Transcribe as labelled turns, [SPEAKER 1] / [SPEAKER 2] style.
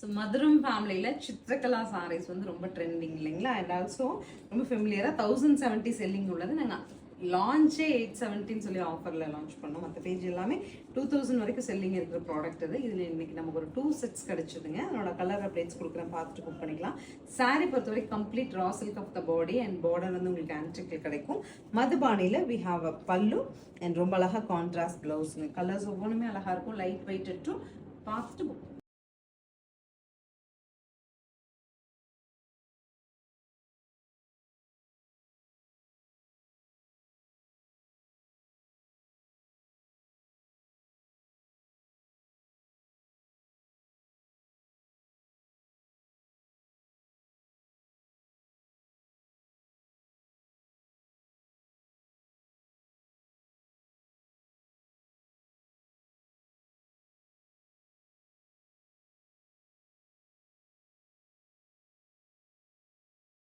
[SPEAKER 1] So மதுரம் ஃபேமிலியில் சித்திரகலா சாரீஸ் வந்து ரொம்ப ட்ரெண்டிங் இல்லைங்களா? அண்ட் ஆல்சோ ரொம்ப ஃபெமிலியராக 1070 செல்லிங் உள்ளது. நாங்கள் லான்ச்சே 870 சொல்லி ஆஃபரில் லான்ச் பண்ணோம். மற்ற பேஜ் எல்லாமே 2000 வரைக்கும் செல்லிங் இருக்கிற ப்ராடக்ட் இது. இதில் இன்னைக்கு நமக்கு ஒரு 2 செட்ஸ் கிடைச்சிதுங்க. அதனோட கலர் அப்டேட்ஸ் கொடுக்குறேன், பார்த்துட்டு புக் பண்ணிக்கலாம். சாரீ பொறுத்த வரைக்கும் complete raw silk of the body and border வந்து உங்களுக்கு ஆன்டிக்கில் கிடைக்கும். மதுபானியில் வி ஹாவ் அ பல்லு அண்ட் ரொம்ப அழகாக கான்ட்ராஸ்ட் ப்ளவுஸுங்க. கலர்ஸ் ஒவ்வொன்றுமே அழகாக இருக்கும். லைட் வெயிட் டு பார்த்துட்டு புக்